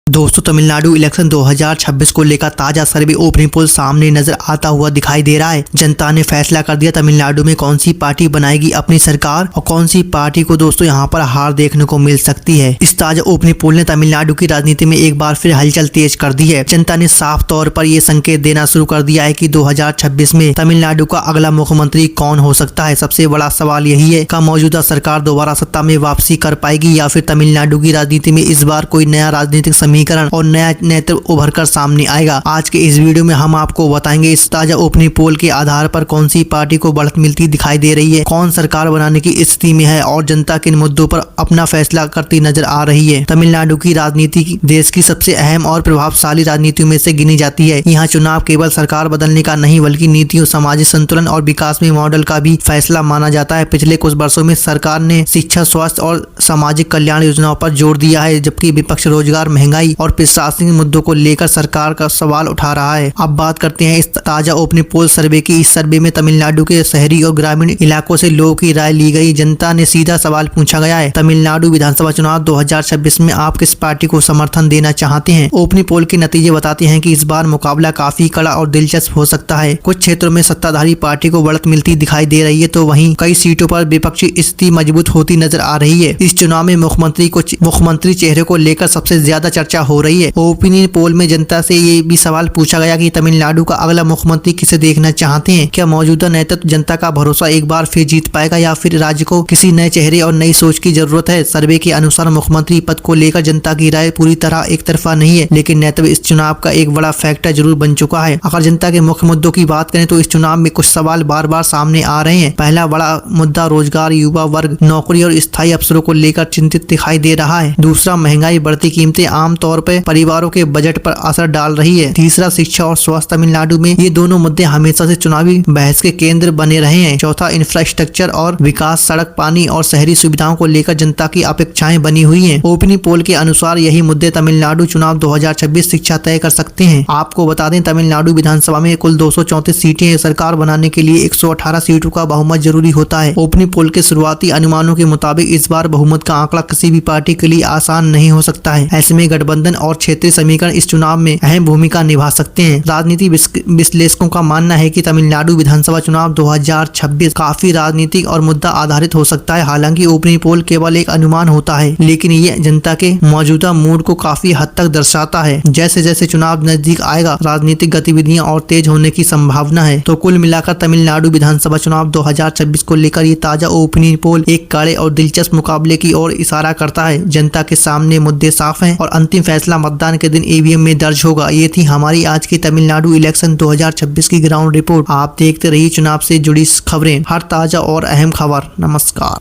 दोस्तों, तमिलनाडु इलेक्शन 2026 को लेकर ताजा सर्वे ओपिनियन पोल सामने नजर आता हुआ दिखाई दे रहा है। जनता ने फैसला कर दिया तमिलनाडु में कौन सी पार्टी बनाएगी अपनी सरकार और कौन सी पार्टी को दोस्तों यहां पर हार देखने को मिल सकती है। इस ताजा ओपिनियन पोल ने तमिलनाडु की राजनीति में एक बार फिर हलचल तेज कर दी है। जनता ने साफ तौर पर यह संकेत देना शुरू कर दिया है कि 2026 में तमिलनाडु का अगला मुख्यमंत्री कौन हो सकता है। सबसे बड़ा सवाल यही है, क्या मौजूदा सरकार दोबारा सत्ता में वापसी कर पाएगी या फिर तमिलनाडु की राजनीति में इस बार कोई नया राजनीतिक समीकरण और नया नेतृत्व उभर कर सामने आएगा। आज के इस वीडियो में हम आपको बताएंगे इस ताजा ओपिनियन पोल के आधार पर कौन सी पार्टी को बढ़त मिलती दिखाई दे रही है, कौन सरकार बनाने की स्थिति में है और जनता किन मुद्दों पर अपना फैसला करती नजर आ रही है। तमिलनाडु की राजनीति देश की सबसे अहम और प्रभावशाली राजनीतियों में से गिनी जाती है। यहाँ चुनाव केवल सरकार बदलने का नहीं बल्कि नीतियों, सामाजिक संतुलन और विकास में मॉडल का भी फैसला माना जाता है। पिछले कुछ वर्षों में सरकार ने शिक्षा, स्वास्थ्य और सामाजिक कल्याण योजनाओं पर जोर दिया है, जबकि विपक्ष रोजगार, महंगाई और प्रशासनिक मुद्दों को लेकर सरकार का सवाल उठा रहा है। अब बात करते हैं इस ताजा ओपिनियन पोल सर्वे की। इस सर्वे में तमिलनाडु के शहरी और ग्रामीण इलाकों से लोगों की राय ली गई। जनता ने सीधा सवाल पूछा गया है, तमिलनाडु विधानसभा चुनाव 2026 में आप किस पार्टी को समर्थन देना चाहते हैं। ओपिनियन पोल के नतीजे बताते हैं कि इस बार मुकाबला काफी कड़ा और दिलचस्प हो सकता है। कुछ क्षेत्रों में सत्ताधारी पार्टी को बढ़त मिलती दिखाई दे रही है, तो वहीं कई सीटों पर विपक्षी स्थिति मजबूत होती नजर आ रही है। इस चुनाव में मुख्यमंत्री चेहरे को लेकर सबसे ज्यादा चर्चा हो रही है। ओपिनियन पोल में जनता से ये भी सवाल पूछा गया कि तमिलनाडु का अगला मुख्यमंत्री किसे देखना चाहते हैं। क्या मौजूदा नेतृत्व जनता का भरोसा एक बार फिर जीत पाएगा या फिर राज्य को किसी नए चेहरे और नई सोच की जरूरत है। सर्वे के अनुसार मुख्यमंत्री पद को लेकर जनता की राय पूरी तरह एक तरफा नहीं है, लेकिन नेतृत्व इस चुनाव का एक बड़ा फैक्टर जरूर बन चुका है। अगर जनता के मुख्य मुद्दों की बात करें तो इस चुनाव में कुछ सवाल बार बार सामने आ रहे हैं। पहला बड़ा मुद्दा रोजगार, युवा वर्ग नौकरी और स्थायी अवसरों को लेकर चिंतित दिखाई दे रहा है। दूसरा, महंगाई, बढ़ती कीमतें आमतौर पर परिवारों के बजट पर असर डाल रही है। तीसरा, शिक्षा और स्वास्थ्य। तमिलनाडु में ये दोनों मुद्दे हमेशा से चुनावी बहस के केंद्र बने रहे हैं। चौथा, इंफ्रास्ट्रक्चर और विकास, सड़क, पानी और शहरी सुविधाओं को लेकर जनता की अपेक्षाएं बनी हुई हैं। ओपिनियन पोल के अनुसार यही मुद्दे तमिलनाडु चुनाव 2026 शिक्षा तय कर सकते हैं। आपको बता दें, तमिलनाडु विधानसभा में कुल 234 सीटें हैं। सरकार बनाने के लिए 118 सीटों का बहुमत जरूरी होता है। ओपिनियन पोल के शुरुआती अनुमानों के मुताबिक इस बार बहुमत का आंकड़ा किसी भी पार्टी के लिए आसान नहीं हो सकता है। ऐसे में गठबंधन और क्षेत्रीय समीकरण इस चुनाव में अहम भूमिका निभा सकते हैं। राजनीति विश्लेषकों का मानना है कि तमिलनाडु विधानसभा चुनाव 2026 काफी राजनीतिक और मुद्दा आधारित हो सकता है। हालांकि ओपिनियन पोल केवल एक अनुमान होता है, लेकिन ये जनता के मौजूदा मूड को काफी हद तक दर्शाता है। जैसे जैसे चुनाव नजदीक आएगा, राजनीतिक गतिविधियां और तेज होने की संभावना है। तो कुल मिलाकर तमिलनाडु विधानसभा चुनाव 2026 को लेकर ये ताजा ओपिनियन पोल एक कड़े और दिलचस्प मुकाबले की ओर इशारा करता है। जनता के सामने मुद्दे साफ हैं और अंतिम फैसला मतदान के दिन ईवीएम में दर्ज होगा। ये थी हमारी आज की तमिलनाडु इलेक्शन 2026 की ग्राउंड रिपोर्ट। आप देखते रहिए चुनाव से जुड़ी खबरें, हर ताजा और अहम खबर। नमस्कार।